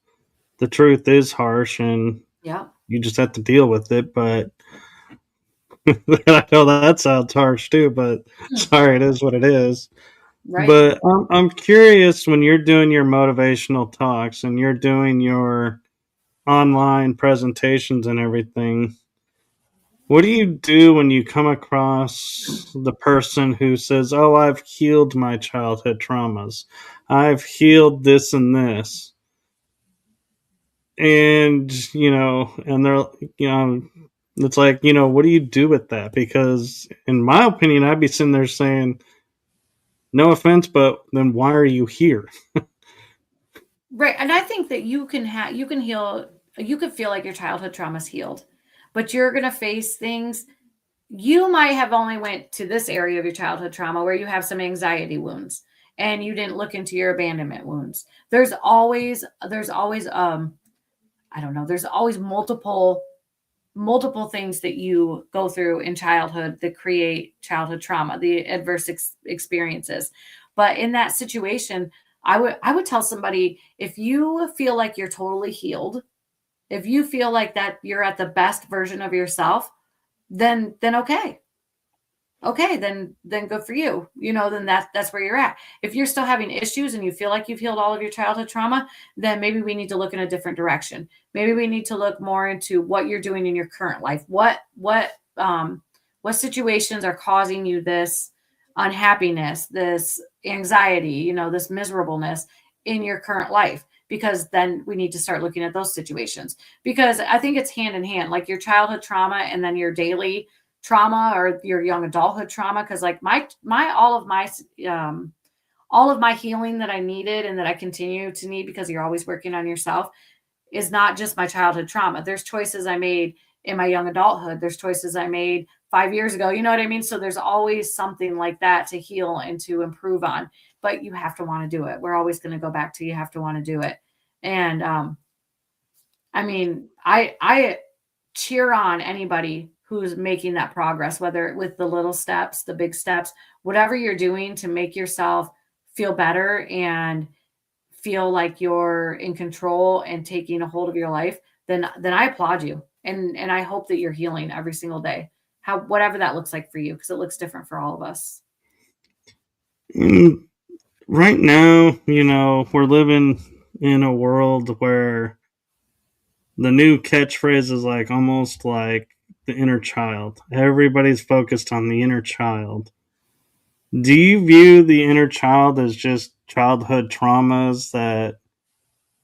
the truth is harsh, and yeah. you just have to deal with it. But I know that sounds harsh too. But Hmm. sorry, it is what it is. Right. But I'm curious, when you're doing your motivational talks and you're doing your online presentations and everything, what do you do when you come across the person who says, "Oh, I've healed my childhood traumas. I've healed this and this." and and they're, you know it's like, what do you do with that? Because in my opinion, I'd be sitting there saying, no offense, but then why are you here? Right, and I think that you can heal, you could feel like your childhood trauma's healed, but you're gonna face things. You might have only went to this area of your childhood trauma where you have some anxiety wounds and you didn't look into your abandonment wounds. There's always I don't know, there's always multiple things that you go through in childhood that create childhood trauma, the adverse experiences. But in that situation, I would tell somebody, if you feel like you're totally healed, if you feel like that you're at the best version of yourself, then okay. Okay, then good for you. Then that's where you're at. If you're still having issues and you feel like you've healed all of your childhood trauma, then maybe we need to look in a different direction. Maybe we need to look more into what you're doing in your current life. What situations are causing you this unhappiness, this anxiety, this miserableness in your current life? Because then we need to start looking at those situations. Because I think it's hand in hand, like your childhood trauma and then your daily trauma or your young adulthood trauma, because like my all of my healing that I needed and that I continue to need, because you're always working on yourself, is not just my childhood trauma. There's choices I made in my young adulthood, there's choices I made 5 years ago, you know what I mean? So there's always something like that to heal and to improve on, but you have to want to do it. We're always going to go back to, you have to want to do it. And I mean, I cheer on anybody who's making that progress, whether with the little steps, the big steps, whatever you're doing to make yourself feel better and feel like you're in control and taking a hold of your life, then I applaud you. And I hope that you're healing every single day. How whatever that looks like for you, because it looks different for all of us. And right now, we're living in a world where the new catchphrase is like almost like the inner child. Everybody's focused on the inner child. Do you view the inner child as just childhood traumas that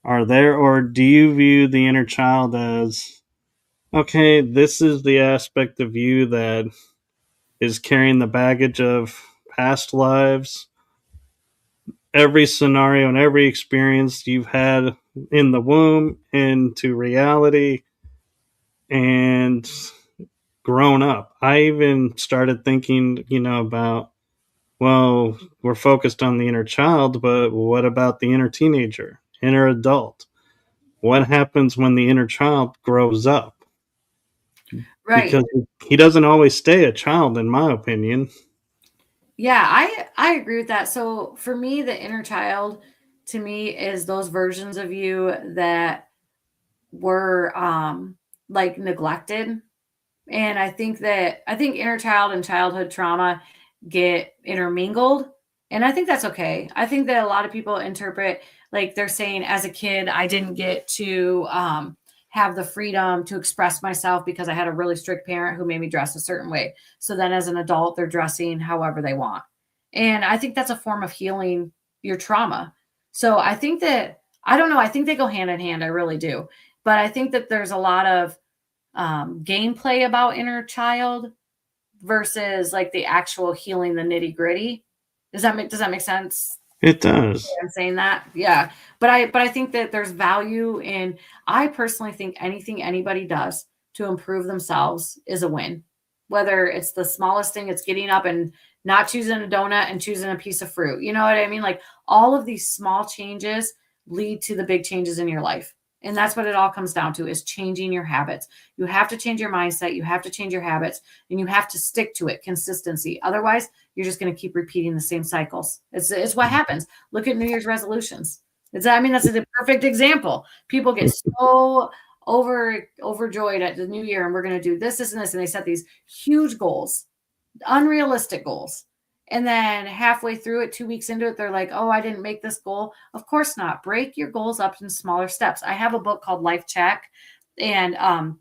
are there, or do you view the inner child as, okay, this is the aspect of you that is carrying the baggage of past lives, every scenario and every experience you've had in the womb into reality and grown up? I even started thinking, about, well, we're focused on the inner child, but what about the inner teenager, inner adult? What happens when the inner child grows up? Right. Because he doesn't always stay a child, in my opinion. Yeah, I agree with that. So for me, the inner child to me is those versions of you that were like neglected. And I think inner child and childhood trauma get intermingled, and I think that's okay. I think that a lot of people interpret, like they're saying, as a kid I didn't get to have the freedom to express myself because I had a really strict parent who made me dress a certain way. So then as an adult they're dressing however they want. And I think that's a form of healing your trauma. So I think that, I don't know, I think they go hand in hand. I really do. But I think that there's a lot of gameplay about inner child versus like the actual healing, the nitty gritty. Does that make sense? It does. I'm saying that, yeah. But I think that there's value in. I personally think anything anybody does to improve themselves is a win. Whether it's the smallest thing, it's getting up and not choosing a donut and choosing a piece of fruit. You know what I mean? Like all of these small changes lead to the big changes in your life. And that's what it all comes down to, is changing your habits. You have to change your mindset, you have to change your habits, and you have to stick to it, consistency. Otherwise, you're just going to keep repeating the same cycles. It's what happens. Look at New Year's resolutions. That's a perfect example. People get so overjoyed at the new year, and we're going to do this, and this, and they set these huge goals, unrealistic goals. And then halfway through it, 2 weeks into it, they're like, oh, I didn't make this goal. Of course not. Break your goals up in smaller steps. I have a book called Life Check. And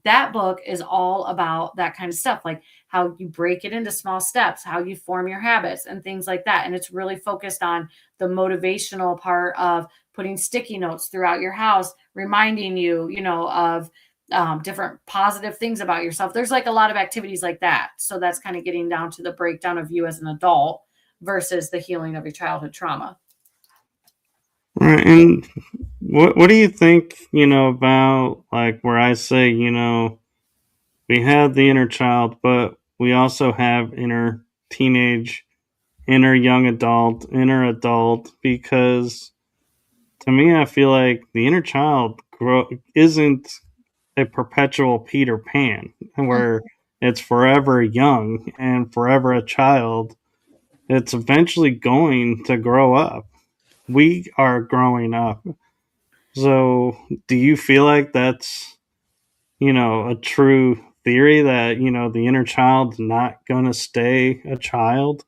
that book is all about that kind of stuff, like how you break it into small steps, how you form your habits and things like that. And it's really focused on the motivational part of putting sticky notes throughout your house, reminding you, of different positive things about yourself. There's like a lot of activities like that. So that's kind of getting down to the breakdown of you as an adult versus the healing of your childhood trauma. Right. And what do you think, about like where I say, we have the inner child, but we also have inner teenage, inner young adult, inner adult, because to me, I feel like the inner child isn't a perpetual Peter Pan where it's forever young and forever a child. It's eventually going to grow up. We are growing up. So, do you feel like that's, a true theory that, the inner child's not going to stay a child?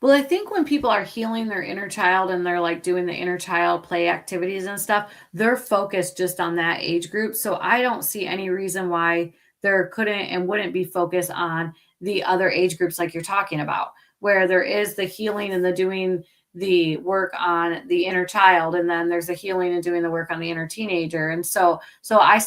Well, I think when people are healing their inner child and they're like doing the inner child play activities and stuff, they're focused just on that age group. So I don't see any reason why there couldn't and wouldn't be focused on the other age groups like you're talking about, where there is the healing and the doing the work on the inner child, and then there's the healing and doing the work on the inner teenager. And so I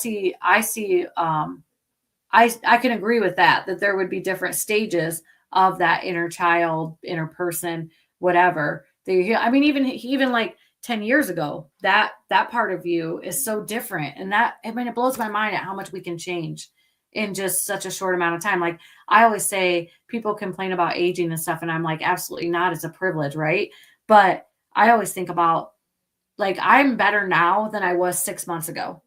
can agree with that there would be different stages of that inner child, inner person, whatever. I mean, even like 10 years ago, that part of you is so different. And it blows my mind at how much we can change in just such a short amount of time. Like I always say, people complain about aging and stuff, and I'm like, absolutely not. It's a privilege, right? But I always think about, like, I'm better now than I was 6 months ago.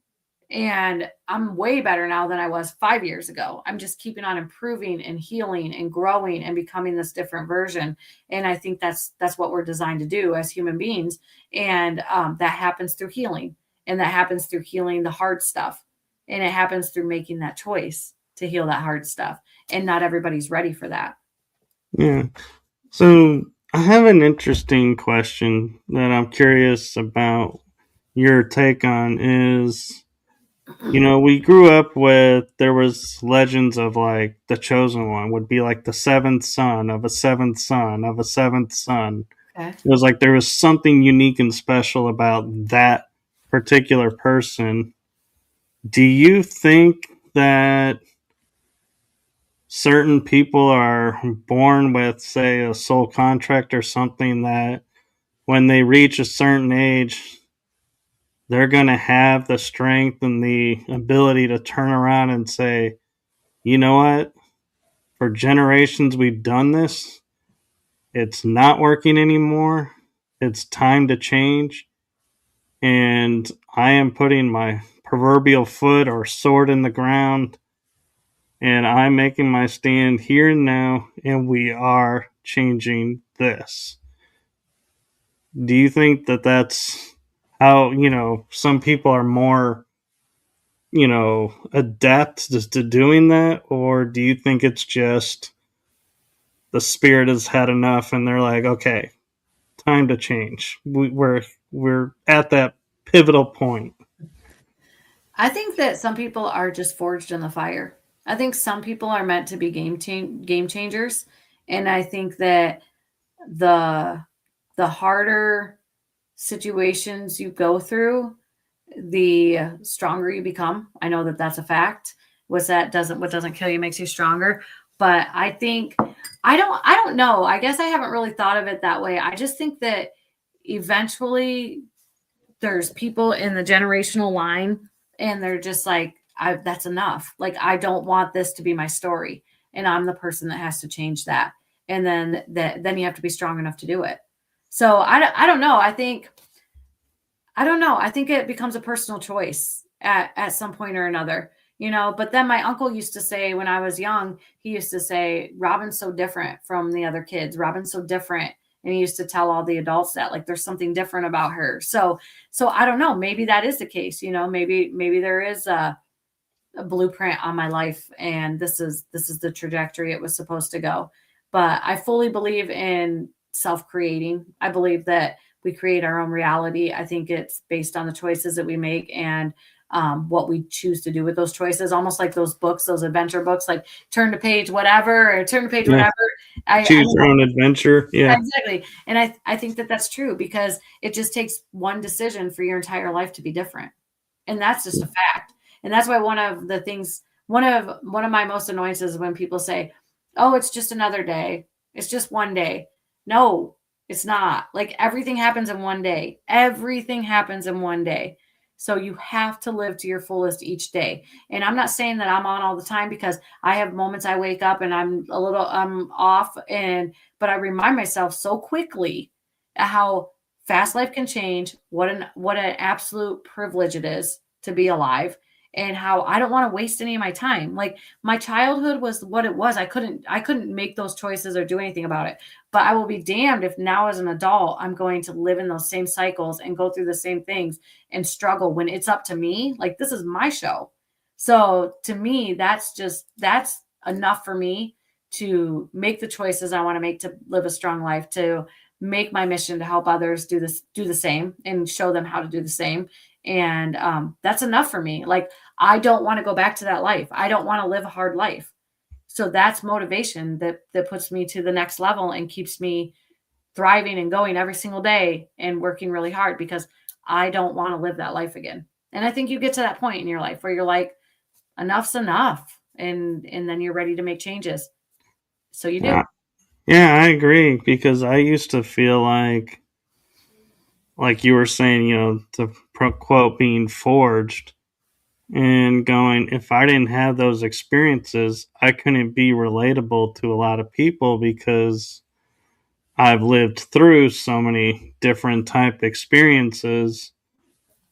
And I'm way better now than I was 5 years ago. I'm just keeping on improving and healing and growing and becoming this different version. And I think that's what we're designed to do as human beings. And that happens through healing, and that happens through healing the hard stuff, and it happens through making that choice to heal that hard stuff. And not everybody's ready for that. Yeah. So, I have an interesting question that I'm curious about your take on is, we grew up with, there was legends of like the chosen one would be like the seventh son of a seventh son of a seventh son. Okay. It was like there was something unique and special about that particular person. Do you think that certain people are born with, say, a soul contract or something that when they reach a certain age, they're going to have the strength and the ability to turn around and say, you know what? For generations, we've done this. It's not working anymore. It's time to change. And I am putting my proverbial foot or sword in the ground, and I'm making my stand here and now, and we are changing this. Do you think that that's how, some people are more, adept to doing that? Or do you think it's just the spirit has had enough and they're like, okay, time to change? We're at that pivotal point. I think that some people are just forged in the fire. I think some people are meant to be game changers, and I think that the harder situations you go through, the stronger you become. I know that that's a fact. What doesn't kill you makes you stronger. But I think I don't know. I guess I haven't really thought of it that way. I just think that eventually there's people in the generational line, and they're just like, that's enough. Like, I don't want this to be my story, and I'm the person that has to change that. And then you have to be strong enough to do it. So I don't know. I don't know. I think it becomes a personal choice at some point or another, But then my uncle used to say, when I was young, he used to say, Robin's so different from the other kids. Robin's so different. And he used to tell all the adults that, like, there's something different about her. So I don't know. Maybe that is the case. Maybe there is a blueprint on my life, and this is the trajectory it was supposed to go. But I fully believe in self-creating. I believe that we create our own reality. I think it's based on the choices that we make, and what we choose to do with those choices, almost like those books, those adventure books, like turn to page whatever or turn to page Yeah. whatever. I Choose mean, your own adventure. Yeah. exactly. And I think that that's true because it just takes one decision for your entire life to be different. And that's just a fact. And that's why one of the things, one of my most annoyances is when people say, "Oh, it's just another day. It's just one day." No, it's not. Like everything happens in one day. Everything happens in one day. So you have to live to your fullest each day. And I'm not saying that I'm on all the time because I have moments I wake up and I'm off but I remind myself so quickly how fast life can change, what an absolute privilege it is to be alive, and how I don't want to waste any of my time. Like my childhood was what it was. I couldn't make those choices or do anything about it. But I will be damned if now as an adult I'm going to live in those same cycles and go through the same things and struggle when it's up to me. Like this is my show. So to me, that's enough for me to make the choices I want to make to live a strong life, to make my mission to help others do the same and show them how to do the same. And that's enough for me. Like I don't want to go back to that life. I don't want to live a hard life. So that's motivation that puts me to the next level and keeps me thriving and going every single day and working really hard because I don't want to live that life again. And I think you get to that point in your life where you're like, enough's enough. And then you're ready to make changes. So you do. Yeah. Yeah, I agree because I used to feel like you were saying, to quote, being forged and going, if I didn't have those experiences, I couldn't be relatable to a lot of people because I've lived through so many different type experiences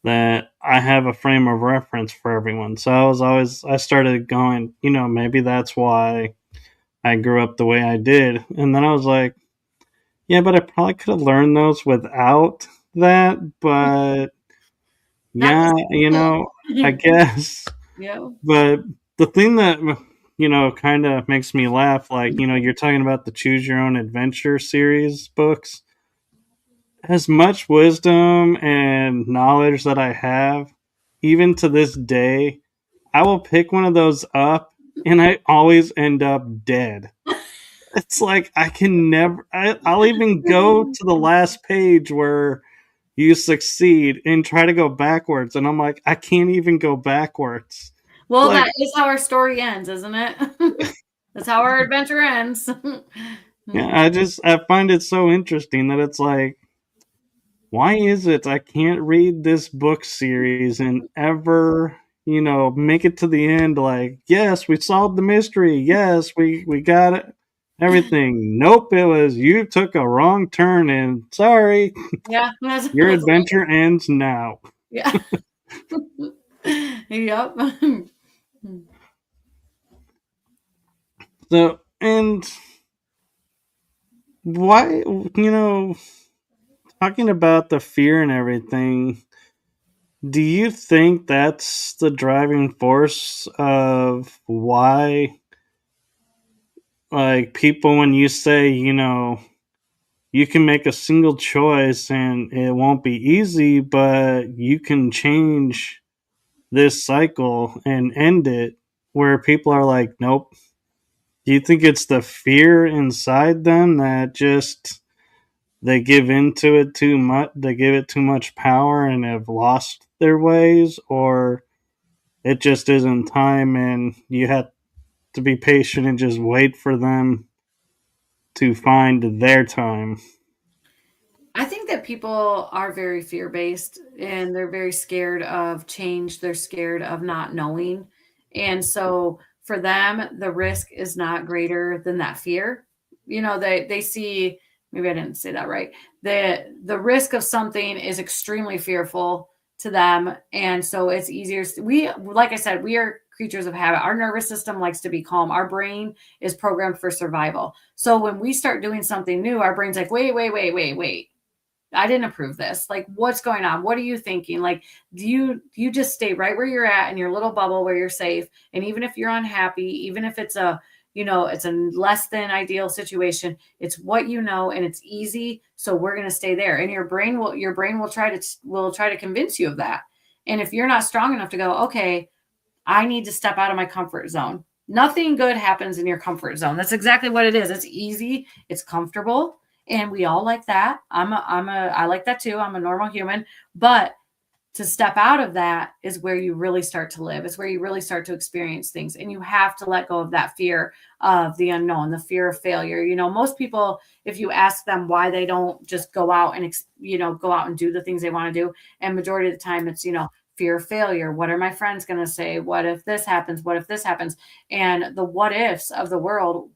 that I have a frame of reference for everyone. So I started going, maybe that's why I grew up the way I did. And then I was like, yeah, but I probably could have learned those without that. But Not yeah, I this. guess. Yeah. But the thing that, kind of makes me laugh, like, you're talking about the Choose Your Own Adventure series books. As much wisdom and knowledge that I have, even to this day, I will pick one of those up and I always end up dead. It's like I can never. I'll even go to the last page where you succeed and try to go backwards, and I'm like, I can't even go backwards. Well, Like, that is how our story ends, isn't it? That's how our adventure ends. yeah, I find it so interesting that it's like, why is it I can't read this book series and ever, make it to the end? Like, yes, we solved the mystery. Yes, we got it. Everything. Nope, it was you took a wrong turn and sorry, Yeah, your adventure ends now. yeah. Yep. So, and why, talking about the fear and everything, do you think that's the driving force of why, like, people, when you say, you can make a single choice and it won't be easy, but you can change this cycle and end it, where people are like, nope. Do you think it's the fear inside them that just they give into it too much, they give it too much power and have lost their ways, or it just isn't time and you have to be patient and just wait for them to find their time? I think that people are very fear based and they're very scared of change. They're scared of not knowing. And so for them, the risk is not greater than that fear. They see, maybe I didn't say that right. The risk of something is extremely fearful to them. And so it's easier. Like I said, we are creatures of habit. Our nervous system likes to be calm. Our brain is programmed for survival. So when we start doing something new, our brain's like, wait, wait, wait, wait, wait. I didn't approve this. Like, what's going on? What are you thinking? Like, do you just stay right where you're at in your little bubble where you're safe? And even if you're unhappy, even if it's it's a less than ideal situation, it's what you know and it's easy. So we're gonna stay there. And your brain will try to convince you of that. And if you're not strong enough to go, okay, I need to step out of my comfort zone. Nothing good happens in your comfort zone. That's exactly what it is. It's easy, it's comfortable, and we all like that. I like that too. I'm a normal human, but to step out of that is where you really start to live. It's where you really start to experience things. And you have to let go of that fear of the unknown, the fear of failure. Most people, if you ask them why they don't just go out and, go out and do the things they want to do, and majority of the time it's, fear of failure. What are my friends going to say? What if this happens? What if this happens? And the what ifs of the world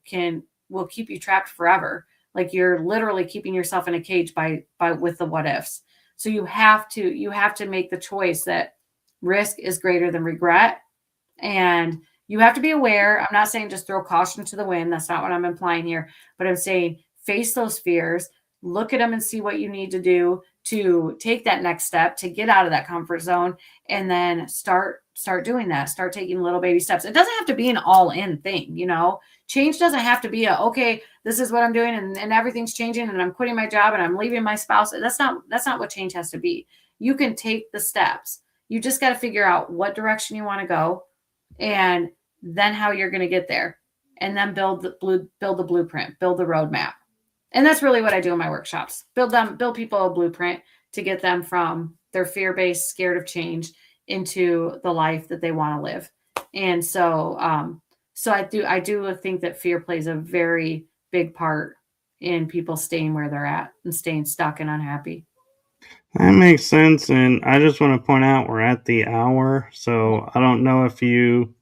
will keep you trapped forever. Like you're literally keeping yourself in a cage by with the what ifs. So you have to make the choice that risk is greater than regret. And you have to be aware. I'm not saying just throw caution to the wind. That's not what I'm implying here. But I'm saying face those fears, look at them and see what you need to do to take that next step, to get out of that comfort zone, and then start doing that. Start taking little baby steps. It doesn't have to be an all-in thing, Change doesn't have to be okay, this is what I'm doing and everything's changing and I'm quitting my job and I'm leaving my spouse. That's not what change has to be. You can take the steps. You just got to figure out what direction you want to go and then how you're going to get there, and then build the blueprint, build the roadmap. And that's really what I do in my workshops. Build people a blueprint to get them from their fear-based, scared of change into the life that they want to live. And so I do think that fear plays a very big part in people staying where they're at and staying stuck and unhappy. That makes sense. And I just want to point out we're at the hour. So I don't know if you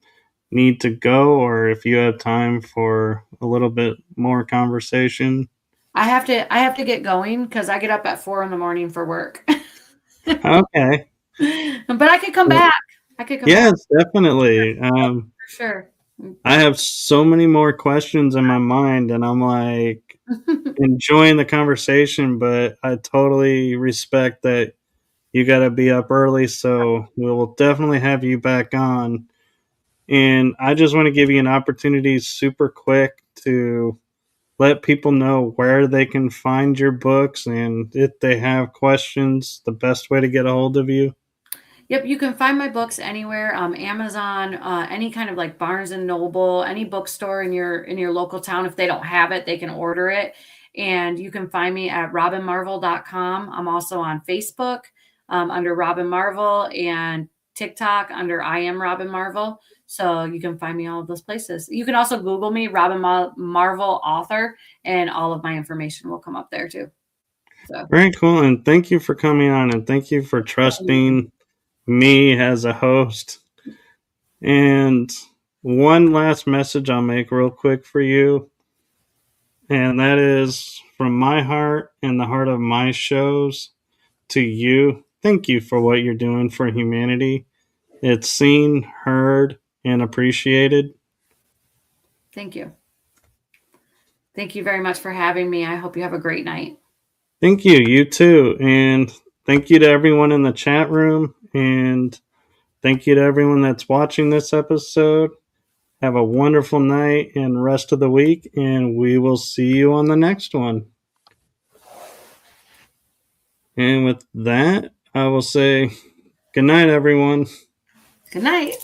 need to go or if you have time for a little bit more conversation. I have to get going because I get up at 4 a.m. for work. Okay. But I could come back. I could come back Yes, definitely. for sure. I have so many more questions in my mind, and I'm like enjoying the conversation, but I totally respect that you got to be up early. So we'll definitely have you back on. And I just want to give you an opportunity super quick to let people know where they can find your books and if they have questions, the best way to get a hold of you. Yep, you can find my books anywhere, Amazon, any kind of like Barnes and Noble, any bookstore in your local town. If they don't have it, they can order it. And you can find me at robinmarvel.com. I'm also on Facebook under Robin Marvel and TikTok under I am Robin Marvel. So you can find me all of those places. You can also Google me, Marvel author, and all of my information will come up there too. So Very cool. And thank you for coming on and thank you for trusting me as a host. And one last message I'll make real quick for you. And that is from my heart and the heart of my shows to you. Thank you for what you're doing for humanity. It's seen, heard, and appreciated. thank you. Thank you very much for having me. I hope you have a great night. Thank you. You too. And thank you to everyone in the chat room. And thank you to everyone that's watching this episode. Have a wonderful night and rest of the week. And we will see you on the next one. And with that, I will say good night, everyone. Good night.